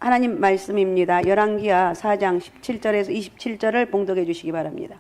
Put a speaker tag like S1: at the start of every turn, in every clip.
S1: 하나님 말씀입니다. 열왕기하 4장 17절에서 27절을 봉독해 주시기 바랍니다.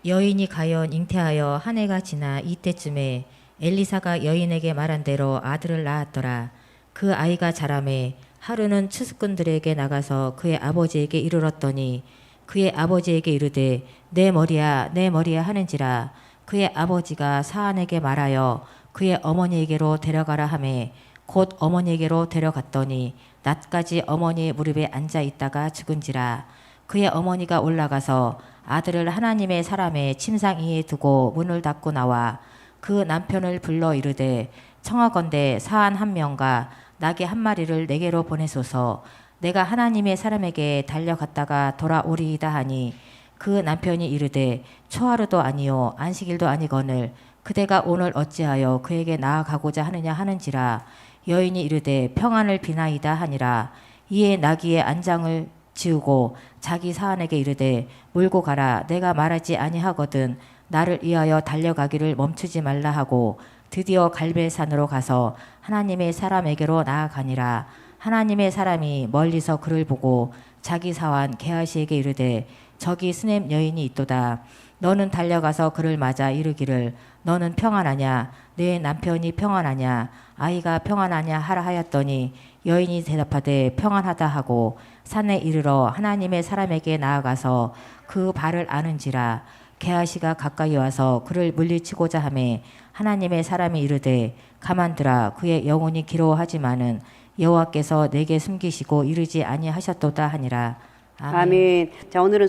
S2: 여인이 가연 잉태하여 한 해가 지나 이때쯤에 엘리사가 여인에게 말한 대로 아들을 낳았더라. 그 아이가 자라매 하루는 추수꾼들에게 나가서 그의 아버지에게 이르렀더니 그의 아버지에게 이르되 내 머리야 내 머리야 하는지라. 그의 아버지가 사안에게 말하여 그의 어머니에게로 데려가라 하매 곧 어머니에게로 데려갔더니 낮까지 어머니의 무릎에 앉아 있다가 죽은지라. 그의 어머니가 올라가서 아들을 하나님의 사람의 침상 위에 두고 문을 닫고 나와 그 남편을 불러 이르되 청하건대 사안 한 명과 나귀 한 마리를 내게로 보내소서. 내가 하나님의 사람에게 달려갔다가 돌아오리이다 하니 그 남편이 이르되 초하루도 아니요 안식일도 아니거늘 그대가 오늘 어찌하여 그에게 나아가고자 하느냐 하는지라. 여인이 이르되 평안을 비나이다 하니라. 이에 나귀의 안장을 지우고 자기 사안에게 이르되 몰고 가라. 내가 말하지 아니하거든 나를 위하여 달려가기를 멈추지 말라 하고 드디어 갈멜산으로 가서 하나님의 사람에게로 나아가니라. 하나님의 사람이 멀리서 그를 보고 자기 사환 게하시에게 이르되 저기 수넴 여인이 있도다. 너는 달려가서 그를 맞아 이르기를 너는 평안하냐 내 남편이 평안하냐 아이가 평안하냐 하라 하였더니 여인이 대답하되 평안하다 하고 산에 이르러 하나님의 사람에게 나아가서 그 발을 아는지라. 게하시가 가까이 와서 그를 물리치고자 하매 하나님의 사람이 이르되 가만두라. 그의 영혼이 기로워하지만은 여호와께서 내게 숨기시고 이르지 아니하셨도다 하니라.
S1: 아멘. 자, 오늘은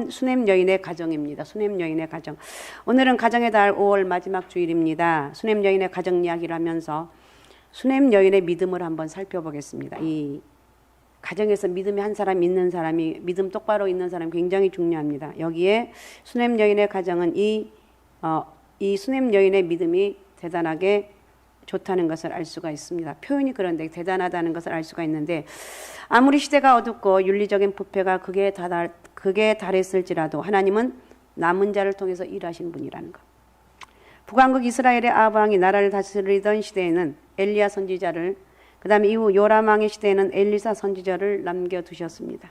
S1: 수넴 여인의 가정입니다. 수넴 여인의 가정. 오늘은 가정의 달 5월 마지막 주일입니다. 수넴 여인의 가정 이야기를 하면서 수넴 여인의 믿음을 한번 살펴보겠습니다. 이 가정에서 믿음이 한 사람 있는 사람이 믿음 똑바로 있는 사람이 굉장히 중요합니다. 여기에 수넴 여인의 가정은 이 수넴 여인의 믿음이 대단하게 좋다는 것을 알 수가 있습니다. 표현이 그런데 대단하다는 것을 알 수가 있는데 아무리 시대가 어둡고 윤리적인 부패가 극에 달했을지라도 하나님은 남은 자를 통해서 일하신 분이라는 것. 북왕국 이스라엘의 아합 왕이 나라를 다스리던 시대에는 엘리야 선지자를 그 다음에 이후 요람 왕의 시대에는 엘리사 선지자를 남겨두셨습니다.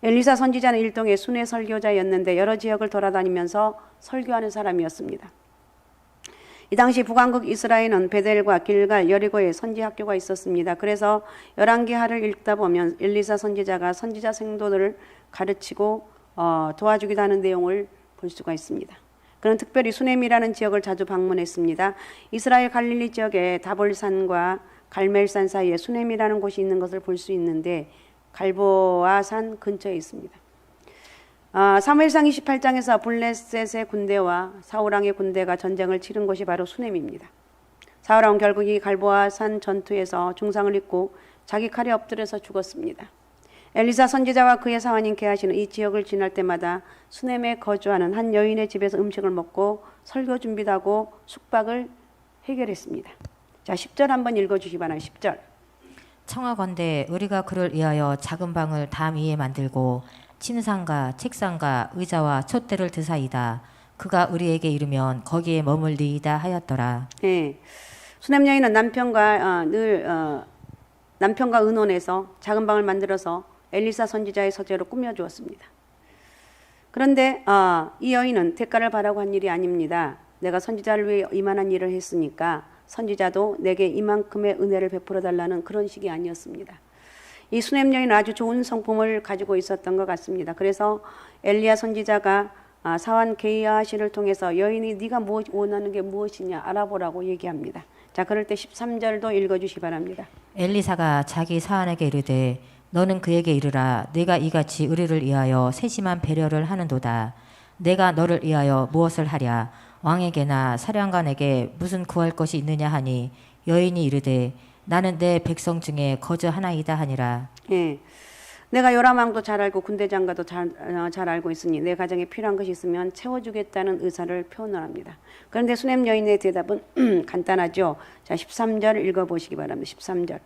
S1: 엘리사 선지자는 일종의 순회 설교자였는데 여러 지역을 돌아다니면서 설교하는 사람이었습니다. 이 당시 북왕국 이스라엘은 베델과 길갈, 여리고에 선지 학교가 있었습니다. 그래서 열왕기하를 읽다 보면 엘리사 선지자가 선지자 생도들을 가르치고 도와주기도 하는 내용을 볼 수가 있습니다. 그는 특별히 수넴이라는 지역을 자주 방문했습니다. 이스라엘 갈릴리 지역에 다볼산과 갈멜산 사이에 수넴이라는 곳이 있는 것을 볼 수 있는데 갈보아 산 근처에 있습니다. 사무엘상 28장에서 블레셋의 군대와 사울왕의 군대가 전쟁을 치른 곳이 바로 수넴입니다. 사울왕은 결국 이 갈보아 산 전투에서 중상을 입고 자기 칼에 엎드려서 죽었습니다. 엘리사 선지자와 그의 사환인 게하시는 이 지역을 지날 때마다 수넴에 거주하는 한 여인의 집에서 음식을 먹고 설교 준비도 하고 숙박을 해결했습니다. 자, 10절 한번 읽어주시기 바랍니다. 10절.
S2: 청하건대 우리가 그를 위하여 작은 방을 담 위에 만들고 침상과 책상과 의자와 촛대를 드사이다. 그가 우리에게 이르면 거기에 머물리이다 하였더라.
S1: 네. 수넴 여인은 남편과 남편과 의논해서 작은 방을 만들어서 엘리사 선지자의 서재로 꾸며주었습니다. 그런데 이 여인은 대가를 바라고 한 일이 아닙니다. 내가 선지자를 위해 이만한 일을 했으니까 선지자도 내게 이만큼의 은혜를 베풀어 달라는 그런 식이 아니었습니다. 이 수넴 여인은 아주 좋은 성품을 가지고 있었던 것 같습니다. 그래서 엘리야 선지자가 사환 게하시를 통해서 여인이 네가 원하는 게 무엇이냐 알아보라고 얘기합니다. 자, 그럴 때 13절도 읽어주시기 바랍니다.
S2: 엘리사가 자기 사안에게 이르되 너는 그에게 이르라. 내가 이같이 우리를 위하여 세심한 배려를 하는도다. 내가 너를 위하여 무엇을 하랴. 왕에게나 사령관에게 무슨 구할 것이 있느냐 하니 여인이 이르되 나는 내 백성 중에 거저 하나이다 하니라.
S1: 예, 내가 요람 왕도 잘 알고 군대 장관도 잘 알고 있으니 내 가정에 필요한 것이 있으면 채워주겠다는 의사를 표현을 합니다. 그런데 수넴 여인의 대답은 간단하죠. 자, 13절 읽어보시기 바랍니다. 13절.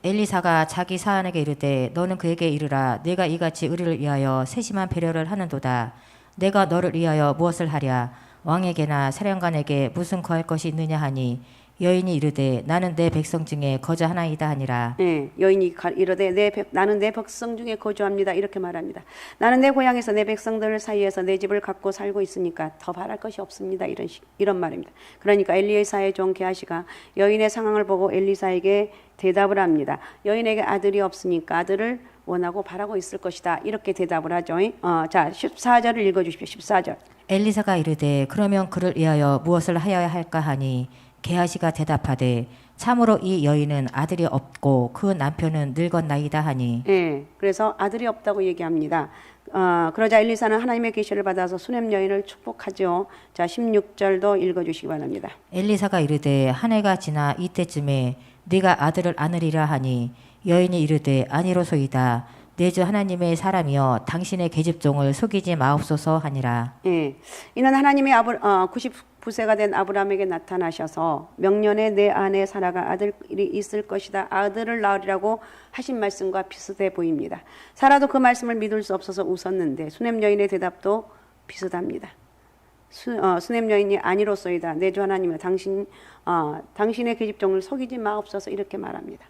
S2: 엘리사가 자기 사안에게 이르되 너는 그에게 이르라. 내가 이같이 우리를 위하여 세심한 배려를 하는도다. 내가 너를 위하여 무엇을 하랴. 왕에게나 사령관에게 무슨 구할 것이 있느냐 하니 여인이 이르되 나는 내 백성 중에 거저 하나이다 하니라.
S1: 예, 여인이 이르되 나는 내 백성 중에 거주합니다. 이렇게 말합니다. 나는 내 고향에서 내 백성들 사이에서 내 집을 갖고 살고 있으니까 더 바랄 것이 없습니다. 이런 말입니다. 그러니까 엘리사의 종 게하시가 여인의 상황을 보고 엘리사에게 대답을 합니다. 여인에게 아들이 없으니까 아들을 원하고 바라고 있을 것이다. 이렇게 대답을 하죠. 자, 14절을 읽어주십시오. 14절.
S2: 엘리사가 이르되 그러면 그를 위하여 무엇을 하여야 할까 하니 게하시가 대답하되 참으로 이 여인은 아들이 없고 그 남편은 늙었나이다 하니.
S1: 예, 그래서 아들이 없다고 얘기합니다. 그러자 엘리사는 하나님의 계시를 받아서 수냄 여인을 축복하죠. 자, 16절도 읽어주시기 바랍니다.
S2: 엘리사가 이르되 한 해가 지나 이때쯤에 네가 아들을 안으리라 하니 여인이 이르되 아니로소이다. 내 주 하나님의 사람이여 당신의 계집종을 속이지 마옵소서 하니라.
S1: 예, 이는 하나님이 99세가 된 아브라함에게 나타나셔서 명년에 내 아내 사라가 아들이 있을 것이다. 아들을 낳으리라고 하신 말씀과 비슷해 보입니다. 사라도 그 말씀을 믿을 수 없어서 웃었는데 수냄 여인의 대답도 비슷합니다. 수냄 여인이 아니로소이다. 내 주 하나님이여 당신의 계집종을 속이지 마옵소서 이렇게 말합니다.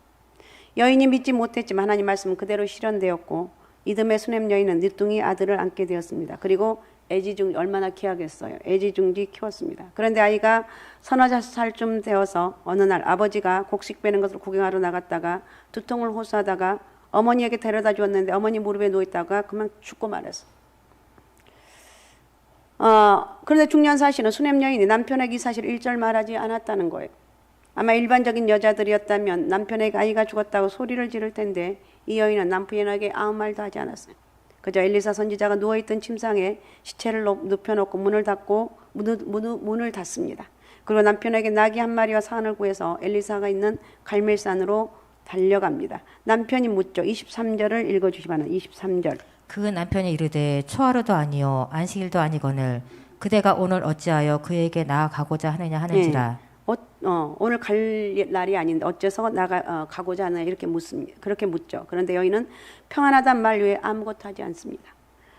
S1: 여인이 믿지 못했지만 하나님 말씀은 그대로 실현되었고 이듬해 수냄 여인은 늦둥이 아들을 안게 되었습니다. 그리고 애지중지 얼마나 귀하겠어요. 애지중지 키웠습니다. 그런데 아이가 서너 살쯤 되어서 어느 날 아버지가 곡식 빼는 것을 구경하러 나갔다가 두통을 호소하다가 어머니에게 데려다 주었는데 어머니 무릎에 누워있다가 그만 죽고 말았어. 그런데 중요한 사실은 수냄 여인이 남편에게 이 사실을 일절 말하지 않았다는 거예요. 아마 일반적인 여자들이었다면 남편에게 아이가 죽었다고 소리를 지를 텐데 이 여인은 남편에게 아무 말도 하지 않았어요. 그저 엘리사 선지자가 누워있던 침상에 시체를 눕혀놓고 문을 닫습니다. 그리고 남편에게 나귀 한 마리와 산을 구해서 엘리사가 있는 갈멜산으로 달려갑니다. 남편이 묻죠. 23절을 읽어주시기 바랍니다. 23절.
S2: 그 남편이 이르되 초하루도 아니요 안식일도 아니거늘 그대가 오늘 어찌하여 그에게 나아가고자 하느냐 하는지라.
S1: 오늘 갈 날이 아닌데 어째서 가고자 하느냐 이렇게 묻습니다. 그렇게 묻죠. 그런데 여인은 평안하단 말 외에 아무것도 하지 않습니다.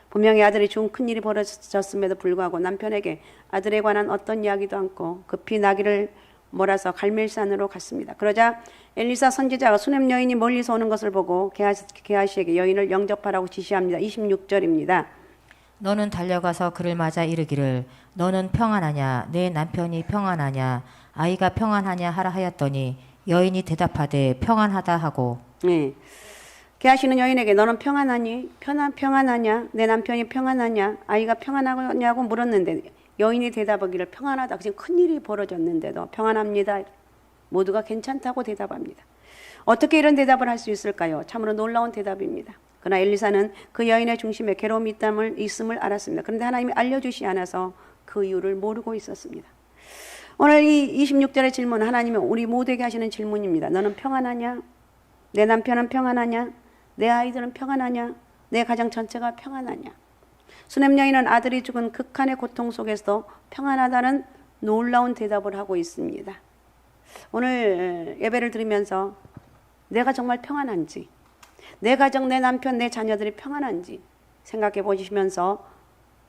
S1: 분명히 아들이 죽은 큰일이 벌어졌음에도 불구하고 남편에게 아들에 관한 어떤 이야기도 않고 급히 나귀를 몰아서 갈멜산으로 갔습니다. 그러자 엘리사 선지자가 수냄 여인이 멀리서 오는 것을 보고 게하시에게 여인을 영접하라고 지시합니다. 26절입니다.
S2: 너는 달려가서 그를 맞아 이르기를 너는 평안하냐 내 남편이 평안하냐 아이가 평안하냐 하라 하였더니 여인이 대답하되 평안하다 하고.
S1: 네. 게하시는 여인에게 너는 평안하니? 평안하냐? 내 남편이 평안하냐? 아이가 평안하냐고 물었는데 여인이 대답하기를 평안하다. 지금 큰일이 벌어졌는데도 평안합니다. 모두가 괜찮다고 대답합니다. 어떻게 이런 대답을 할 수 있을까요? 참으로 놀라운 대답입니다. 그러나 엘리사는 그 여인의 중심에 괴로움이 있음을 알았습니다. 그런데 하나님이 알려주시 않아서 그 이유를 모르고 있었습니다. 오늘 이 26절의 질문은 하나님이 우리 모두에게 하시는 질문입니다. 너는 평안하냐? 내 남편은 평안하냐? 내 아이들은 평안하냐? 내 가정 전체가 평안하냐? 수냄 여인은 아들이 죽은 극한의 고통 속에서도 평안하다는 놀라운 대답을 하고 있습니다. 오늘 예배를 드리면서 내가 정말 평안한지, 내 가정, 내 남편, 내 자녀들이 평안한지 생각해 보시면서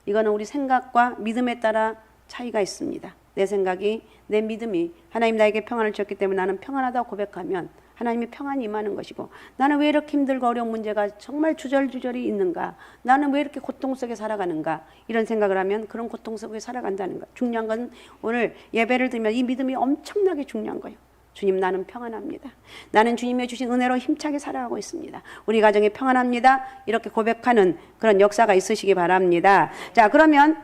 S1: 이거는 우리 생각과 믿음에 따라 차이가 있습니다. 내 생각이, 내 믿음이 하나님 나에게 평안을 주셨기 때문에 나는 평안하다고 고백하면 하나님이 평안이 임하는 것이고 나는 왜 이렇게 힘들고 어려운 문제가 정말 주절주절이 있는가? 나는 왜 이렇게 고통 속에 살아가는가? 이런 생각을 하면 그런 고통 속에 살아간다는 것. 중요한 건 오늘 예배를 드리면 이 믿음이 엄청나게 중요한 거예요. 주님 나는 평안합니다. 나는 주님의 주신 은혜로 힘차게 살아가고 있습니다. 우리 가정이 평안합니다. 이렇게 고백하는 그런 역사가 있으시기 바랍니다. 자, 그러면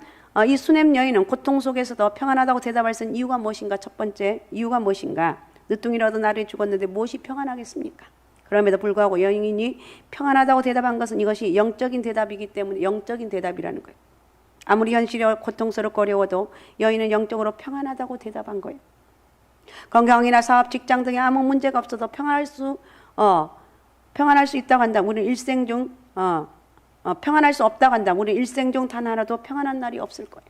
S1: 이 수냄 여인은 고통 속에서도 평안하다고 대답할 수 있는 이유가 무엇인가? 첫 번째 이유가 무엇인가? 늦둥이라도 날이 죽었는데 무엇이 평안하겠습니까? 그럼에도 불구하고 여인이 평안하다고 대답한 것은 이것이 영적인 대답이기 때문에 영적인 대답이라는 거예요. 아무리 현실이 고통스럽고 어려워도 여인은 영적으로 평안하다고 대답한 거예요. 건강이나 사업, 직장 등에 아무 문제가 없어도 평안할 수 있다고 한다. 우리 일생 중 평안할 수 없다고 한다. 우리 일생 중 단 하나도 평안한 날이 없을 거예요.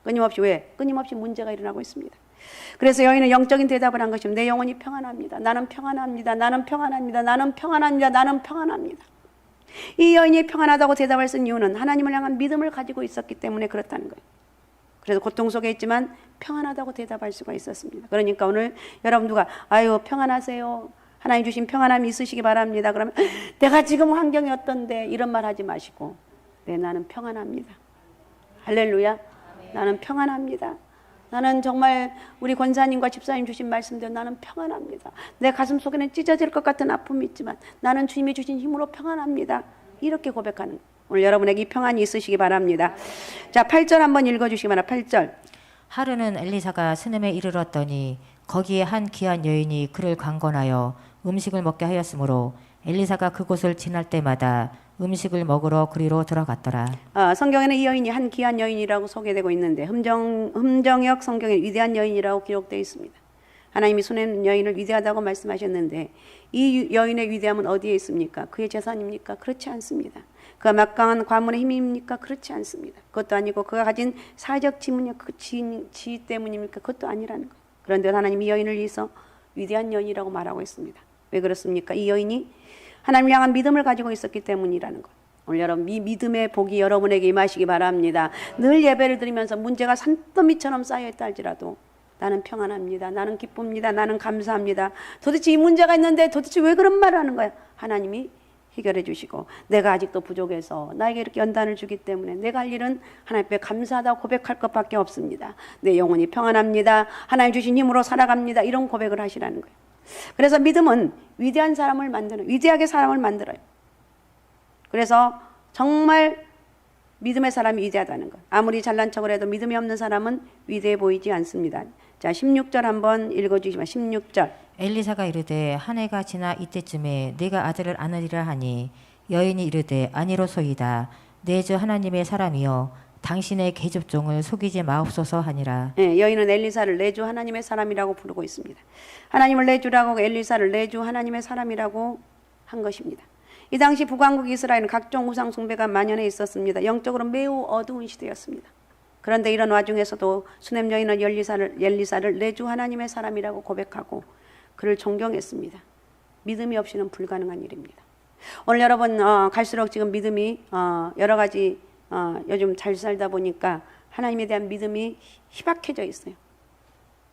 S1: 끊임없이 왜? 끊임없이 문제가 일어나고 있습니다. 그래서 여인은 영적인 대답을 한 것입니다. 내 영혼이 평안합니다. 나는 평안합니다. 나는 평안합니다. 나는 평안합니다. 나는 평안합니다. 이 여인이 평안하다고 대답할 수 있는 이유는 하나님을 향한 믿음을 가지고 있었기 때문에 그렇다는 거예요. 그래서 고통 속에 있지만 평안하다고 대답할 수가 있었습니다. 그러니까 오늘 여러분 누가 아유 평안하세요. 하나님 주신 평안함이 있으시기 바랍니다. 그러면 내가 지금 환경이 어떤데 이런 말 하지 마시고 네 나는 평안합니다. 할렐루야. 나는 평안합니다. 나는 정말 우리 권사님과 집사님 주신 말씀대로 나는 평안합니다. 내 가슴 속에는 찢어질 것 같은 아픔이 있지만 나는 주님이 주신 힘으로 평안합니다. 이렇게 고백하는 오늘 여러분에게 이 평안이 있으시기 바랍니다. 자, 8절 한번 읽어주시기 바랍니다. 8절.
S2: 하루는 엘리사가 스넴에 이르렀더니 거기에 한 귀한 여인이 그를 강권하여 음식을 먹게 하였으므로 엘리사가 그곳을 지날 때마다 음식을 먹으러 그리로 들어갔더라.
S1: 성경에는 이 여인이 한 귀한 여인이라고 소개되고 있는데 흠정역 성경에 위대한 여인이라고 기록되어 있습니다. 하나님이 수넴 여인을 위대하다고 말씀하셨는데 이 여인의 위대함은 어디에 있습니까? 그의 재산입니까? 그렇지 않습니다. 그가 막강한 과문의 힘입니까? 그렇지 않습니다. 그것도 아니고 그가 가진 사회적 지문이 그 지위 때문입니까? 그것도 아니라는 거예요. 그런데 하나님이 이 여인을 위해서 위대한 여인이라고 말하고 있습니다. 왜 그렇습니까? 이 여인이 하나님을 향한 믿음을 가지고 있었기 때문이라는 것. 오늘 여러분 이 믿음의 복이 여러분에게 임하시기 바랍니다. 늘 예배를 드리면서 문제가 산더미처럼 쌓여있다 할지라도 나는 평안합니다. 나는 기쁩니다. 나는 감사합니다. 도대체 이 문제가 있는데 도대체 왜 그런 말을 하는 거야? 하나님이 해결해 주시고 내가 아직도 부족해서 나에게 이렇게 연단을 주기 때문에 내가 할 일은 하나님 앞에 감사하다고 고백할 것밖에 없습니다. 내 영혼이 평안합니다. 하나님 주신 힘으로 살아갑니다. 이런 고백을 하시라는 거예요. 그래서 믿음은 위대한 사람을 만드는 위대하게 사람을 만들어요. 그래서 정말 믿음의 사람이 위대하다는 것. 아무리 잘난 척을 해도 믿음이 없는 사람은 위대해 보이지 않습니다. 자, 16절 한번 읽어주시면 16절.
S2: 엘리사가 이르되 한 해가 지나 이때쯤에 네가 아들을 안으리라 하니 여인이 이르되 아니로소이다. 내 주 하나님의 사람이여 당신의 계집종을 속이지 마옵소서 하니라.
S1: 네, 여인은 엘리사를 내 주 하나님의 사람이라고 부르고 있습니다. 하나님을 내 주라고 엘리사를 내 주 하나님의 사람이라고 한 것입니다. 이 당시 북왕국 이스라엘은 각종 우상 숭배가 만연해 있었습니다. 영적으로 매우 어두운 시대였습니다. 그런데 이런 와중에서도 수넴 여인은 엘리사를 내 주 하나님의 사람이라고 고백하고 그를 존경했습니다. 믿음이 없이는 불가능한 일입니다. 오늘 여러분 갈수록 지금 믿음이 여러 가지 요즘 잘 살다 보니까 하나님에 대한 믿음이 희박해져 있어요.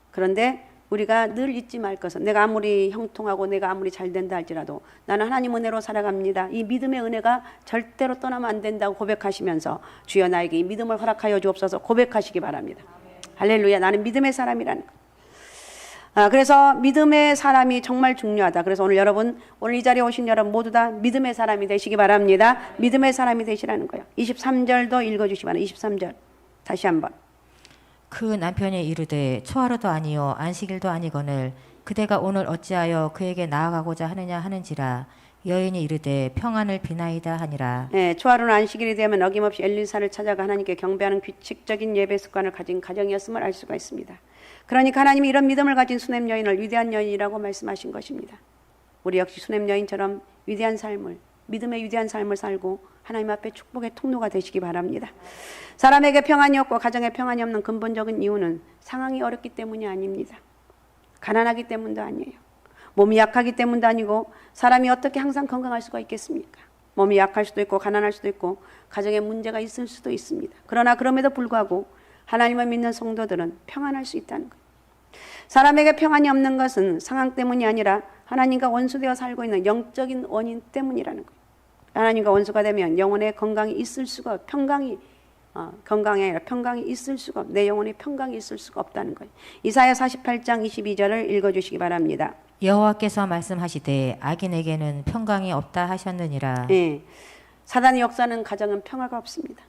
S1: 그런데 우리가 늘 잊지 말 것은 내가 아무리 형통하고 내가 아무리 잘 된다 할지라도 나는 하나님 은혜로 살아갑니다. 이 믿음의 은혜가 절대로 떠나면 안 된다고 고백하시면서 주여 나에게 이 믿음을 허락하여 주옵소서 고백하시기 바랍니다. 할렐루야. 나는 믿음의 사람이라는 것. 그래서 믿음의 사람이 정말 중요하다. 그래서 오늘 여러분 오늘 이 자리에 오신 여러분 모두 다 믿음의 사람이 되시기 바랍니다. 믿음의 사람이 되시라는 거예요. 23절도 읽어주시기 바랍니다. 23절 다시 한번.
S2: 그 남편이 이르되 초하루도 아니요 안식일도 아니거늘 그대가 오늘 어찌하여 그에게 나아가고자 하느냐 하는지라. 여인이 이르되 평안을 비나이다 하니라.
S1: 네, 초하루는 안식일이 되면 어김없이 엘리사를 찾아가 하나님께 경배하는 규칙적인 예배 습관을 가진 가정이었음을 알 수가 있습니다. 그러니까 하나님이 이런 믿음을 가진 수넴 여인을 위대한 여인이라고 말씀하신 것입니다. 우리 역시 수넴 여인처럼 위대한 삶을 믿음의 위대한 삶을 살고 하나님 앞에 축복의 통로가 되시기 바랍니다. 사람에게 평안이 없고 가정에 평안이 없는 근본적인 이유는 상황이 어렵기 때문이 아닙니다. 가난하기 때문도 아니에요. 몸이 약하기 때문도 아니고 사람이 어떻게 항상 건강할 수가 있겠습니까? 몸이 약할 수도 있고 가난할 수도 있고 가정에 문제가 있을 수도 있습니다. 그러나 그럼에도 불구하고 하나님을 믿는 성도들은 평안할 수 있다는 거예요. 사람에게 평안이 없는 것은 상황 때문이 아니라 하나님과 원수되어 살고 있는 영적인 원인 때문이라는 거예요. 하나님과 원수가 되면 영혼의 건강이 있을 수가 건강이 아니라 평강이 있을 수가 내 영혼의 평강이 있을 수가 없다는 거예요. 이사야 48장 22절을 읽어주시기 바랍니다.
S2: 여호와께서 말씀하시되 악인에게는 평강이 없다 하셨느니라.
S1: 네, 사단의 역사는 가정은 평화가 없습니다.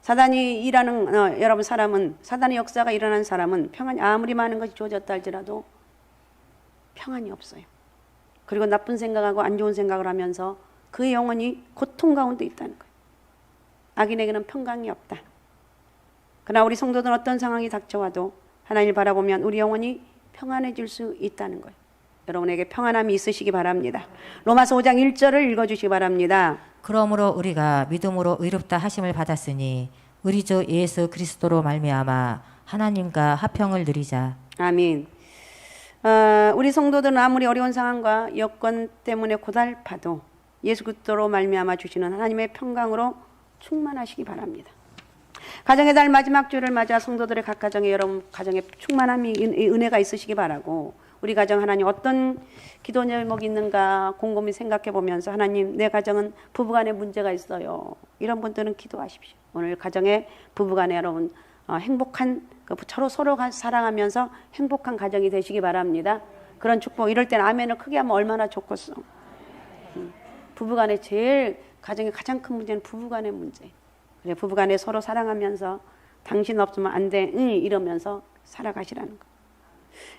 S1: 사단이 일하는 여러분 사람은 사단의 역사가 일어난 사람은 평안이 아무리 많은 것이 주어졌다 할지라도 평안이 없어요. 그리고 나쁜 생각하고 안 좋은 생각을 하면서 그의 영혼이 고통 가운데 있다는 거예요. 악인에게는 평강이 없다. 그러나 우리 성도들은 어떤 상황이 닥쳐와도 하나님을 바라보면 우리 영혼이 평안해질 수 있다는 거예요. 여러분에게 평안함이 있으시기 바랍니다. 로마서 5장 1절을 읽어주시기 바랍니다.
S2: 그러므로 우리가 믿음으로 의롭다 하심을 받았으니 우리 주 예수 그리스도로 말미암아 하나님과 화평을 누리자.
S1: 아멘. 우리 성도들은 아무리 어려운 상황과 여건 때문에 고달파도 예수 그리스도로 말미암아 주시는 하나님의 평강으로 충만하시기 바랍니다. 가정의 달 마지막 주를 맞아 성도들의 각 가정에 여러분 가정에 충만함이 은혜가 있으시기 바라고 우리 가정 하나님 어떤 기도 제목이 있는가 곰곰이 생각해 보면서 하나님 내 가정은 부부간에 문제가 있어요. 이런 분들은 기도하십시오. 오늘 가정에 부부간에 여러분 행복한 서로 사랑하면서 행복한 가정이 되시기 바랍니다. 그런 축복 이럴 때는 아멘을 크게 하면 얼마나 좋겠어. 부부간에 제일 가정의 가장 큰 문제는 부부간의 문제. 그래 부부간에 서로 사랑하면서 당신 없으면 안 돼 이러면서 살아가시라는 거.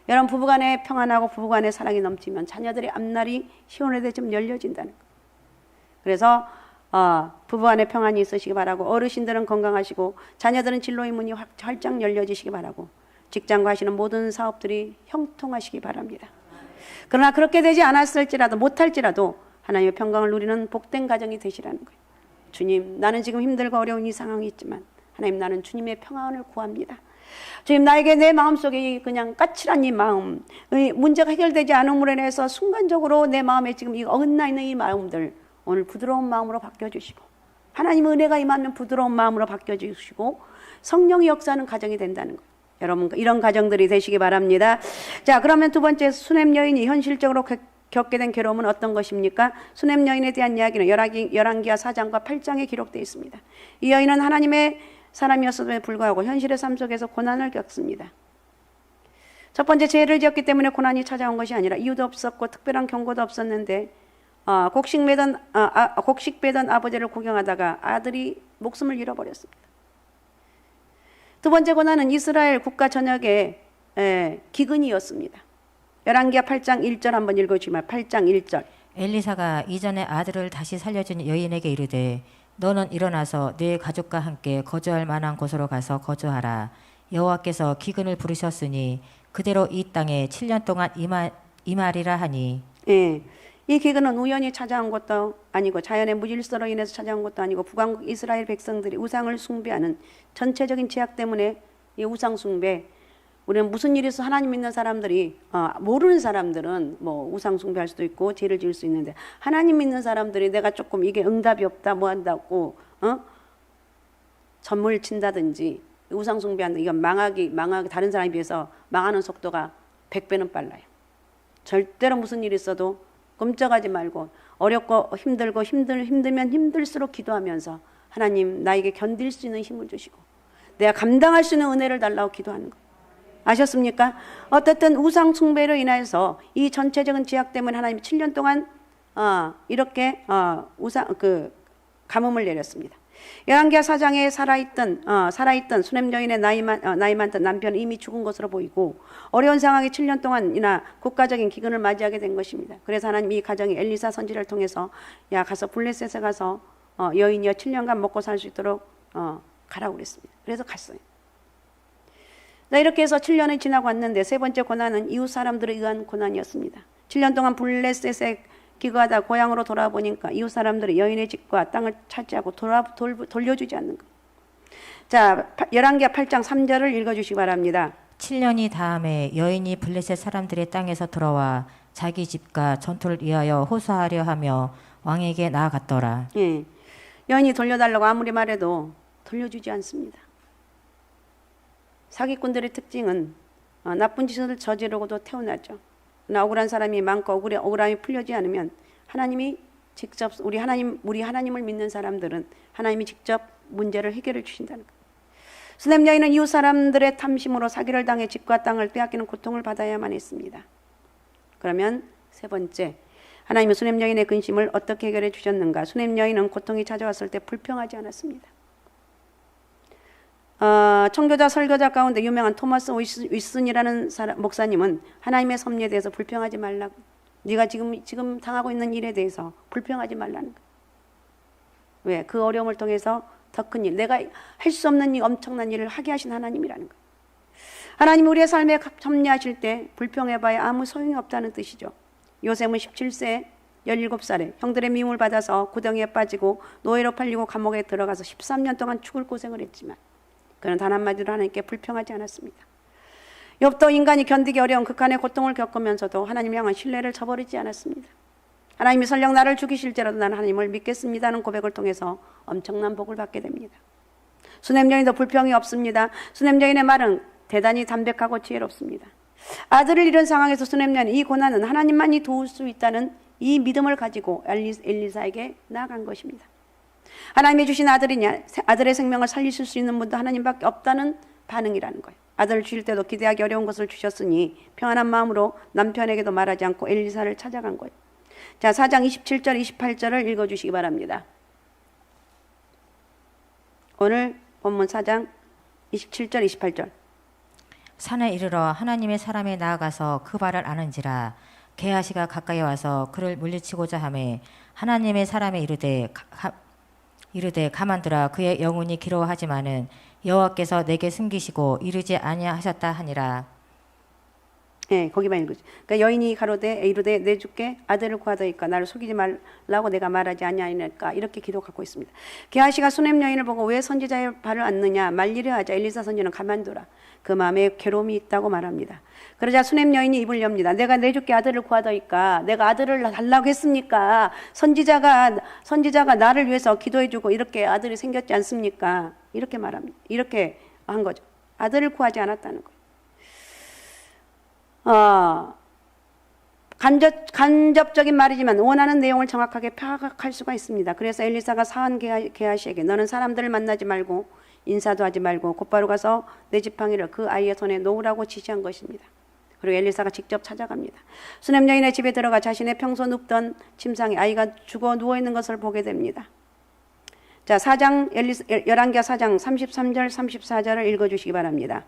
S1: 여러분 부부간에 평안하고 부부간에 사랑이 넘치면 자녀들의 앞날이 시원하게 좀 열려진다는 거. 그래서 부부간에 평안이 있으시기 바라고 어르신들은 건강하시고 자녀들은 진로의 문이 활짝 열려지시기 바라고 직장과 하시는 모든 사업들이 형통하시기 바랍니다. 그러나 그렇게 되지 않았을지라도 못할지라도 하나님의 평강을 누리는 복된 가정이 되시라는 거예요. 주님 나는 지금 힘들고 어려운 이 상황이 있지만 하나님 나는 주님의 평안을 구합니다. 주님 나에게 내 마음속에 그냥 까칠한 이 마음 문제가 해결되지 않음으로 인해서 순간적으로 내 마음에 지금 이 어긋나 있는 이 마음들 오늘 부드러운 마음으로 바뀌어주시고 하나님의 은혜가 임하면 부드러운 마음으로 바뀌어주시고 성령의 역사하는 가정이 된다는 거예요. 여러분 이런 가정들이 되시기 바랍니다. 자 그러면 두 번째 수냄 여인이 현실적으로 겪게 된 괴로움은 어떤 것입니까? 수냄 여인에 대한 이야기는 열왕기하 4장과 8장에 기록되어 있습니다. 이 여인은 하나님의 사람이었음에도 불구하고 현실의 삶 속에서 고난을 겪습니다. 첫 번째 죄를 지었기 때문에 고난이 찾아온 것이 아니라 이유도 없었고 특별한 경고도 없었는데 곡식 베던 아버지를 구경하다가 아들이 목숨을 잃어버렸습니다. 두 번째 고난은 이스라엘 국가 전역의 기근이었습니다. 열왕기하 8장 1절 한번 읽어주시면 8장 1절
S2: 엘리사가 이전에 아들을 다시 살려준 여인에게 이르되 너는 일어나서 네 가족과 함께 거주할 만한 곳으로 가서 거주하라. 여호와께서 기근을 부르셨으니 그대로 이 땅에 7년 동안 임하리라 하니.
S1: 예, 이 기근은 우연히 찾아온 것도 아니고 자연의 무질서로 인해서 찾아온 것도 아니고 북왕국 이스라엘 백성들이 우상을 숭배하는 전체적인 죄악 때문에 이 우상 숭배 우리는 무슨 일이 있어 하나님 믿는 사람들이 모르는 사람들은 뭐 우상 숭배할 수도 있고 죄를 지을 수 있는데 하나님 믿는 사람들이 내가 조금 이게 응답이 없다 뭐 한다고 전물 친다든지 우상 숭배한다 이건 망하기 다른 사람에 비해서 망하는 속도가 100배는 빨라요. 절대로 무슨 일이 있어도 꼼짝하지 말고 어렵고 힘들고 힘들면 힘들수록 기도하면서 하나님 나에게 견딜 수 있는 힘을 주시고 내가 감당할 수 있는 은혜를 달라고 기도하는 거예요. 아셨습니까? 어쨌든 우상 숭배로 인해서 이 전체적인 죄악 때문에 하나님이 7년 동안 이렇게 가뭄을 내렸습니다. 열왕기하 4장에 살아있던 수냄 여인의 나이 많던 남편은 이미 죽은 것으로 보이고 어려운 상황에 7년 동안이나 국가적인 기근을 맞이하게 된 것입니다. 그래서 하나님 이 가정이 엘리사 선지자를 통해서 야 가서 블레셋에 가서 여인이여 7년간 먹고 살 수 있도록 가라고 그랬습니다. 그래서 갔어요. 이렇게 해서 7년이 지나고 왔는데 세 번째 고난은 이웃 사람들에 의한 고난이었습니다. 7년 동안 블레셋에 기거하다 고향으로 돌아보니까 이웃 사람들이 여인의 집과 땅을 차지하고 돌려주지 않는 것. 자, 열왕기하 8장 3절을 읽어주시기 바랍니다.
S2: 7년이 다음에 여인이 블레셋 사람들의 땅에서 들어와 자기 집과 전투를 위하여 호소하려 하며 왕에게 나아갔더라.
S1: 예, 여인이 돌려달라고 아무리 말해도 돌려주지 않습니다. 사기꾼들의 특징은 나쁜 짓을 저지르고도 태어나죠. 억울한 사람이 많고 억울함이 풀려지 않으면 하나님이 직접 우리 하나님을 믿는 사람들은 하나님이 직접 문제를 해결해 주신다는 거예요. 수냄 여인은 이웃 사람들의 탐심으로 사기를 당해 집과 땅을 빼앗기는 고통을 받아야만 했습니다. 그러면 세 번째, 하나님은 수냄 여인의 근심을 어떻게 해결해 주셨는가? 수냄 여인은 고통이 찾아왔을 때 불평하지 않았습니다. 청교자 설교자 가운데 유명한 토마스 윗슨이라는 목사님은 하나님의 섭리에 대해서 불평하지 말라고, 네가 지금 당하고 있는 일에 대해서 불평하지 말라는 거예요. 왜? 그 어려움을 통해서 더 큰 일, 내가 할 수 없는 이 엄청난 일을 하게 하신 하나님이라는 거예요. 하나님 우리의 삶에 섭리하실 때 불평해봐야 아무 소용이 없다는 뜻이죠. 요셉은 17세 17살에 형들의 미움을 받아서 구덩이에 빠지고 노예로 팔리고 감옥에 들어가서 13년 동안 죽을 고생을 했지만 그는 단 한마디로 하나님께 불평하지 않았습니다. 욥도 인간이 견디기 어려운 극한의 고통을 겪으면서도 하나님을 향한 신뢰를 저버리지 않았습니다. 하나님이 설령 나를 죽이실지라도 나는 하나님을 믿겠습니다는 고백을 통해서 엄청난 복을 받게 됩니다. 수냄 여인도 불평이 없습니다. 수냄 여인의 말은 대단히 담백하고 지혜롭습니다. 아들을 잃은 상황에서 수냄 여인은 이 고난은 하나님만이 도울 수 있다는 이 믿음을 가지고 엘리사에게 나아간 것입니다. 하나님이 주신 아들이냐, 아들의 생명을 살리실 수 있는 분도 하나님밖에 없다는 반응이라는 거예요. 아들을 주실 때도 기대하기 어려운 것을 주셨으니 평안한 마음으로 남편에게도 말하지 않고 엘리사를 찾아간 거예요. 자, 4장 27절 28절을 읽어주시기 바랍니다. 오늘 본문 4장 27절 28절.
S2: 산에 이르러 하나님의 사람에 나아가서 그 발을 아는지라. 게하시가 가까이 와서 그를 물리치고자 하매 하나님의 사람에 이르되 가만두라. 그의 영혼이 기로하지만은 여호와께서 내게 숨기시고 이르지 아니하셨다 하니라.
S1: 예, 거기만 읽으죠. 그러니까 여인이 가로되 이르되 내 주께 아들을 구하더이까 나를 속이지 말라고 내가 말하지 아니하니까 이렇게 기도하고 있습니다. 게하시가 수냄 여인을 보고 왜 선지자의 발을 얹느냐 말리려 하자 엘리사 선지는 가만두라. 그 마음에 괴로움이 있다고 말합니다. 그러자 수냄 여인이 입을 엽니다. 내가 내 주께 아들을 구하더이까 내가 아들을 달라고 했습니까? 선지자가 나를 위해서 기도해주고 이렇게 아들이 생겼지 않습니까? 이렇게 말합니다. 이렇게 한 거죠. 아들을 구하지 않았다는 거예요. 간접적인 말이지만 원하는 내용을 정확하게 파악할 수가 있습니다. 그래서 엘리사가 사한 게하시에게 너는 사람들을 만나지 말고 인사도 하지 말고 곧바로 가서 내 지팡이를 그 아이의 손에 놓으라고 지시한 것입니다. 그리고 엘리사가 직접 찾아갑니다. 수냄 여인의 집에 들어가 자신의 평소 눕던 침상에 아이가 죽어 누워있는 것을 보게 됩니다. 자, 열왕기하 4장 33절 34절을 읽어주시기 바랍니다.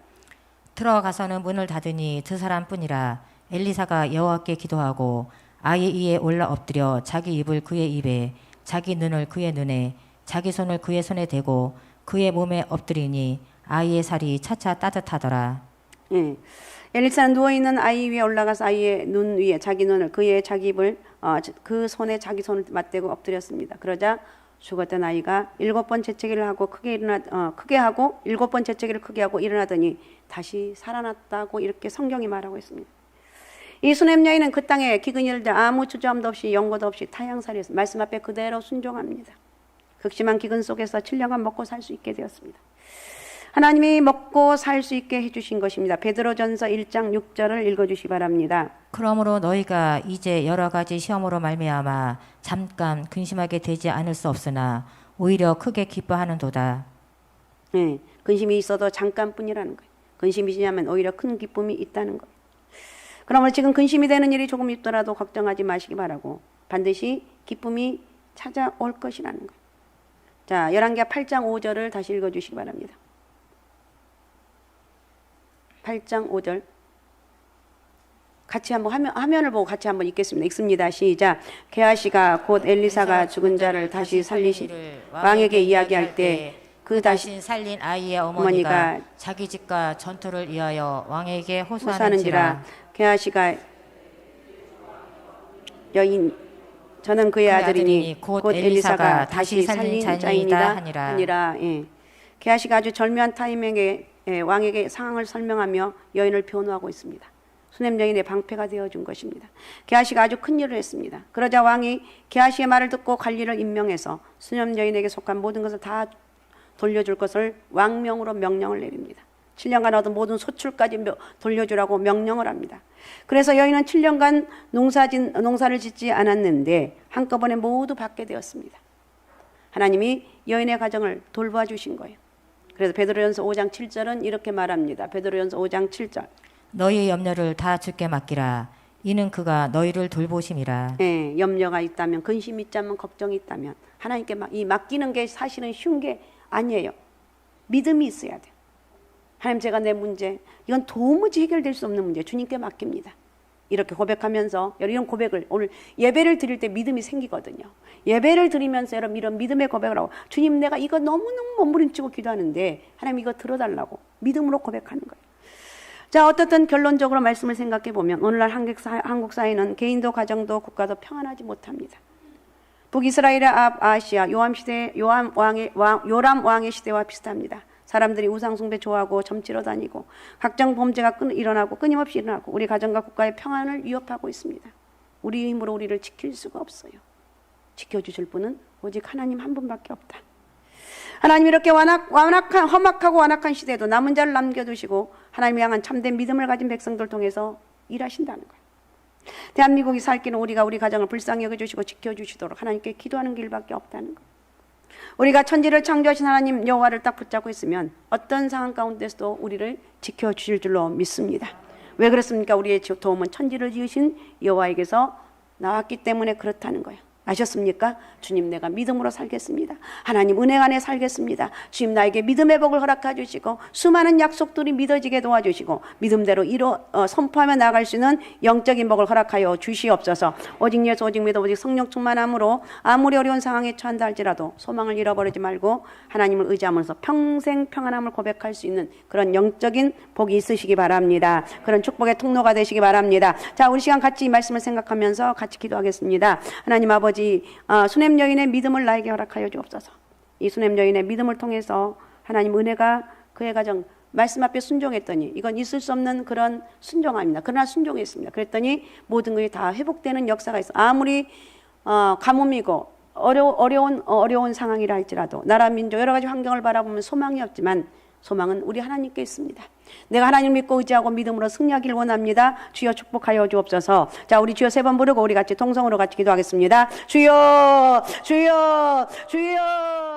S2: 들어가서는 문을 닫으니 두 사람뿐이라. 엘리사가 여호와께 기도하고 아이 위에 올라 엎드려 자기 입을 그의 입에 자기 눈을 그의 눈에 자기 손을 그의 손에 대고 그의 몸에 엎드리니 아이의 살이 차차 따뜻하더라.
S1: 예. 엘리사는 누워있는 아이 위에 올라가서 아이의 눈 위에 자기 눈을 그의 자기 입을 그 손에 자기 손을 맞대고 엎드렸습니다. 그러자 죽었던 아이가 7번 재채기를 하고 크게 하고 7번 재채기를 크게 하고 일어나더니 다시 살아났다고 이렇게 성경이 말하고 있습니다. 이 수냄 여인은 그 땅에 기근이 일자 아무 주저함도 없이 연고도 없이 타향살이에서 말씀 앞에 그대로 순종합니다. 극심한 기근 속에서 7년간 먹고 살 수 있게 되었습니다. 하나님이 먹고 살 수 있게 해주신 것입니다. 베드로전서 1장 6절을 읽어주시기 바랍니다.
S2: 그러므로 너희가 이제 여러 가지 시험으로 말미암아 잠깐 근심하게 되지 않을 수 없으나 오히려 크게 기뻐하는도다.
S1: 네, 근심이 있어도 잠깐뿐이라는 거예요. 근심이 지나면 오히려 큰 기쁨이 있다는 거예요. 그러므로 지금 근심이 되는 일이 조금 있더라도 걱정하지 마시기 바라고 반드시 기쁨이 찾아올 것이라는 거예요. 자, 열왕기하 8장 5절을 다시 읽어주시기 바랍니다. 8장 5절 같이 한번 화면을 보고 같이 한번 읽겠습니다. 읽습니다. 시작. 게하시가 곧 엘리사가 죽은 자를 다시 살리신 왕에게 이야기할 때 그 다시
S2: 살린 아이의 어머니가 자기 집과 전투를 위하여 왕에게 호소하는지라.
S1: 게하시가 여인 저는 그의 아들이니 곧 엘리사가 다시 살린 자이니이다 하니라. 예. 게하시가 아주 절묘한 타이밍에 왕에게 상황을 설명하며 여인을 변호하고 있습니다. 수냄 여인의 방패가 되어준 것입니다. 게하시가 아주 큰 일을 했습니다. 그러자 왕이 게하시의 말을 듣고 관리를 임명해서 수냄 여인에게 속한 모든 것을 다 돌려줄 것을 왕명으로 명령을 내립니다. 7년간 얻은 모든 소출까지 돌려주라고 명령을 합니다. 그래서 여인은 7년간 농사를 짓지 않았는데 한꺼번에 모두 받게 되었습니다. 하나님이 여인의 가정을 돌봐 주신 거예요. 그래서 베드로전서 5장 7절은 이렇게 말합니다. 베드로전서 5장 7절.
S2: 너희의 염려를 다 주께 맡기라. 이는 그가 너희를 돌보심이라.
S1: 네, 염려가 있다면 근심이 있다면 걱정이 있다면 하나님께 이 맡기는 게 사실은 쉬운 게 아니에요. 믿음이 있어야 돼요. 하나님 제가 내 문제 이건 도무지 해결될 수 없는 문제 주님께 맡깁니다. 이렇게 고백하면서 이런 고백을 오늘 예배를 드릴 때 믿음이 생기거든요. 예배를 드리면서 여러분 이런 믿음의 고백을 하고 주님 내가 이거 너무너무 몸부림치고 기도하는데 하나님 이거 들어달라고 믿음으로 고백하는 거예요. 자, 어떻든 결론적으로 말씀을 생각해 보면 오늘날 한국 사회는 개인도 가정도 국가도 평안하지 못합니다. 북이스라엘의 아시아 요람 왕의 시대와 비슷합니다. 사람들이 우상숭배 좋아하고 점치러 다니고 각종 범죄가 끊임없이 일어나고 우리 가정과 국가의 평안을 위협하고 있습니다. 우리 힘으로 우리를 지킬 수가 없어요. 지켜주실 분은 오직 하나님 한 분밖에 없다. 하나님 이렇게 험악하고 완악한 시대에도 남은 자를 남겨두시고 하나님 향한 참된 믿음을 가진 백성들 통해서 일하신다는 거예요. 대한민국이 살 길은 우리가 우리 가정을 불쌍히 여겨주시고 지켜주시도록 하나님께 기도하는 길밖에 없다는 거예요. 우리가 천지를 창조하신 하나님 여호와를 딱 붙잡고 있으면 어떤 상황 가운데서도 우리를 지켜주실 줄로 믿습니다. 왜 그렇습니까? 우리의 도움은 천지를 지으신 여호와에게서 나왔기 때문에 그렇다는 거예요. 아셨습니까? 주님, 내가 믿음으로 살겠습니다. 하나님 은혜 안에 살겠습니다. 주님, 나에게 믿음의 복을 허락해 주시고 수많은 약속들이 믿어지게 도와주시고 믿음대로 선포하며 나아갈 수 있는 영적인 복을 허락하여 주시옵소서. 오직 예수, 오직 믿어, 오직 성령 충만함으로 아무리 어려운 상황에 처한다 할지라도 소망을 잃어버리지 말고 하나님을 의지하면서 평생 평안함을 고백할 수 있는 그런 영적인 복이 있으시기 바랍니다. 그런 축복의 통로가 되시기 바랍니다. 자, 우리 시간 같이 이 말씀을 생각하면서 같이 기도하겠습니다. 하나님 아버지, 수냄 여인의 믿음을 나에게 허락하여 주옵소서. 이 수냄 여인의 믿음을 통해서 하나님 은혜가 그의 가정 말씀 앞에 순종했더니 이건 있을 수 없는 그런 순종함입니다. 그러나 순종했습니다. 그랬더니 모든 것이 다 회복되는 역사가 있어. 아무리 가뭄이고 어려운 상황이라 할지라도 나라 민족 여러 가지 환경을 바라보면 소망이 없지만 소망은 우리 하나님께 있습니다. 내가 하나님을 믿고 의지하고 믿음으로 승리하기를 원합니다. 주여 축복하여 주옵소서. 자, 우리 주여 세 번 부르고 우리 같이 통성으로 같이 기도하겠습니다. 주여, 주여, 주여.